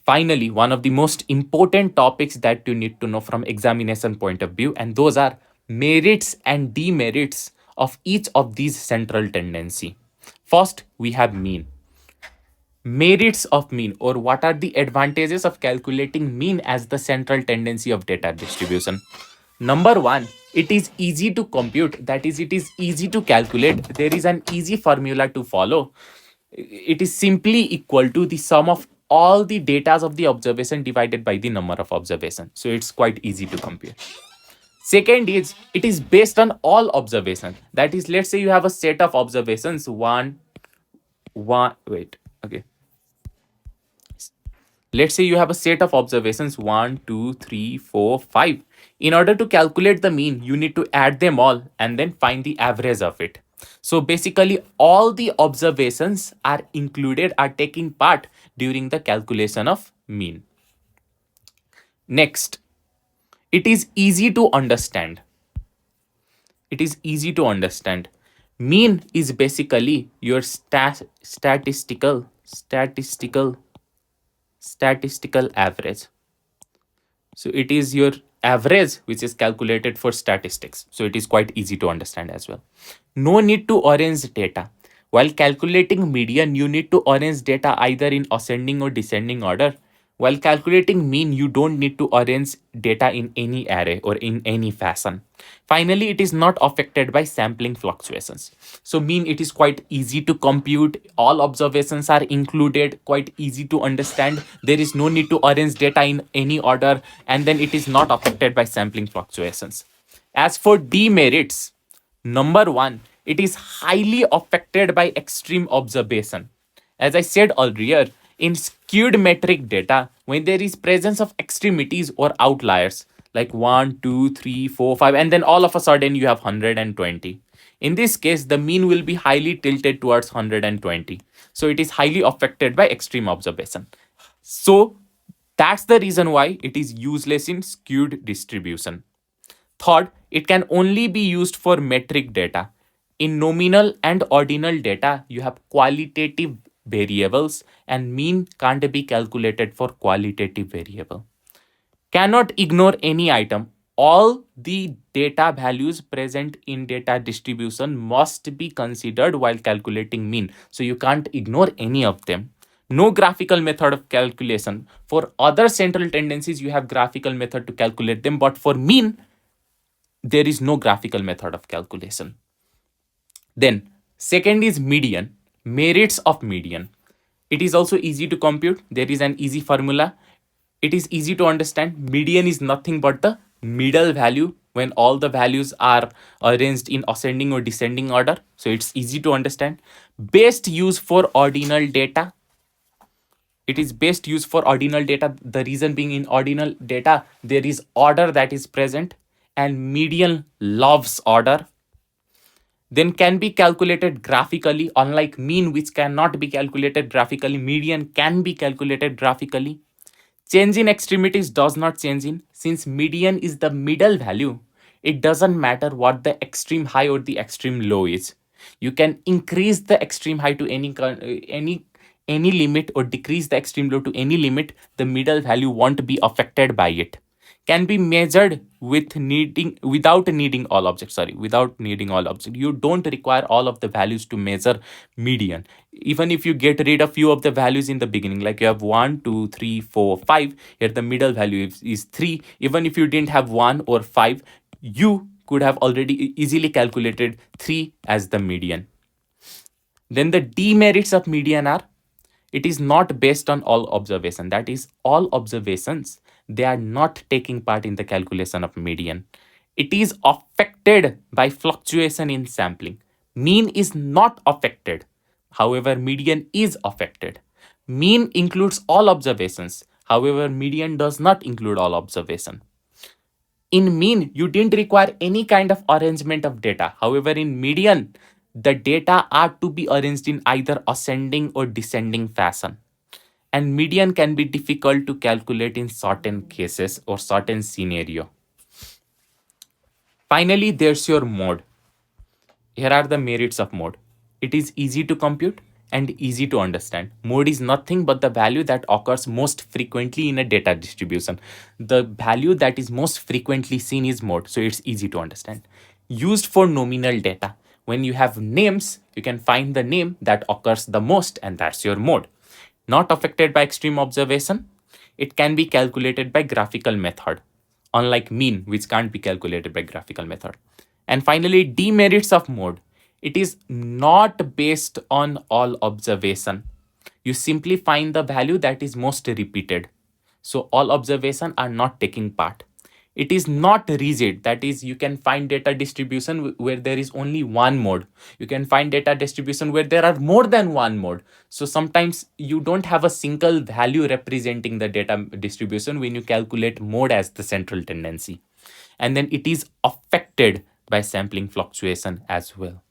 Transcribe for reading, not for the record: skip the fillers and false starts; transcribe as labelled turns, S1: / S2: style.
S1: Finally, one of the most important topics that you need to know from examination point of view, and those are merits and demerits of each of these central tendency. First, we have mean. Merits of mean, or what are the advantages of calculating mean as the central tendency of data distribution. Number one, it is easy to compute, that is, it is easy to calculate. There is an easy formula to follow. It is simply equal to the sum of all the data of the observation divided by the number of observation. So it's quite easy to compute. Second is, it is based on all observation. That is, let's say you have a set of observations, okay, let's say you have a set of observations 1, 2, 3, 4, 5. In order to calculate the mean, you need to add them all and then find the average of it. So basically, all the observations are included, are taking part during the calculation of mean. Next, it is easy to understand. It is easy to understand. Mean is basically your statistical average. So it is your average which is calculated for statistics. So it is quite easy to understand as well. No need to arrange data. While calculating median, you need to arrange data either in ascending or descending order. While calculating mean, you don't need to arrange data in any array or in any fashion. Finally, it is not affected by sampling fluctuations. So mean, it is quite easy to compute. All observations are included, quite easy to understand. There is no need to arrange data in any order, and then it is not affected by sampling fluctuations. As for demerits, number one, it is highly affected by extreme observation. As I said earlier, in skewed metric data, when there is presence of extremities or outliers like 1, 2, 3, 4, 5, and then all of a sudden you have 120. In this case, the mean will be highly tilted towards 120. So it is highly affected by extreme observation. So that's the reason why it is useless in skewed distribution. Third, it can only be used for metric data. In nominal and ordinal data, you have qualitative variables, and mean can't be calculated for qualitative variable. Cannot ignore any item. All the data values present in data distribution must be considered while calculating mean. So you can't ignore any of them. No graphical method of calculation. For other central tendencies, you have graphical method to calculate them, but for mean, there is no graphical method of calculation. Then, second is median, merits of median. It is also easy to compute. There is an easy formula. It is easy to understand. Median is nothing but the middle value when all the values are arranged in ascending or descending order. So it's easy to understand. Best use for ordinal data. It is best used for ordinal data. The reason being, in ordinal data, there is order that is present, and median loves order. Then can be calculated graphically. Unlike mean, which cannot be calculated graphically, median can be calculated graphically. Change in extremities does not change in. Since median is the middle value, it doesn't matter what the extreme high or the extreme low is. You can increase the extreme high to any limit or decrease the extreme low to any limit. The middle value won't be affected by it. Can be measured without needing all objects. You don't require all of the values to measure median. Even if you get rid of few of the values in the beginning, like you have 1, 2, 3, 4, 5, here the middle value is 3. Even if you didn't have 1 or 5, you could have already easily calculated 3 as the median. Then the demerits of median are, it is not based on all observation. That is, all observations, they are not taking part in the calculation of median. It is affected by fluctuation in sampling. Mean is not affected. However, median is affected. Mean includes all observations. However, median does not include all observation. In mean, you didn't require any kind of arrangement of data. However, in median, the data are to be arranged in either ascending or descending fashion. And median can be difficult to calculate in certain cases or certain scenario. Finally, there's your mode. Here are the merits of mode. It is easy to compute. and easy to understand. Mode is nothing but the value that occurs most frequently in a data distribution. The value that is most frequently seen is mode, so it's easy to understand. Used for nominal data. When you have names, you can find the name that occurs the most, and that's your mode. Not affected by extreme observation. It can be calculated by graphical method, unlike mean, which can't be calculated by graphical method. And finally, demerits of mode. It is not based on all observation. You simply find the value that is most repeated. So all observation are not taking part. It is not rigid. That is, you can find data distribution where there is only one mode. You can find data distribution where there are more than one mode. So sometimes you don't have a single value representing the data distribution when you calculate mode as the central tendency. And then it is affected by sampling fluctuation as well.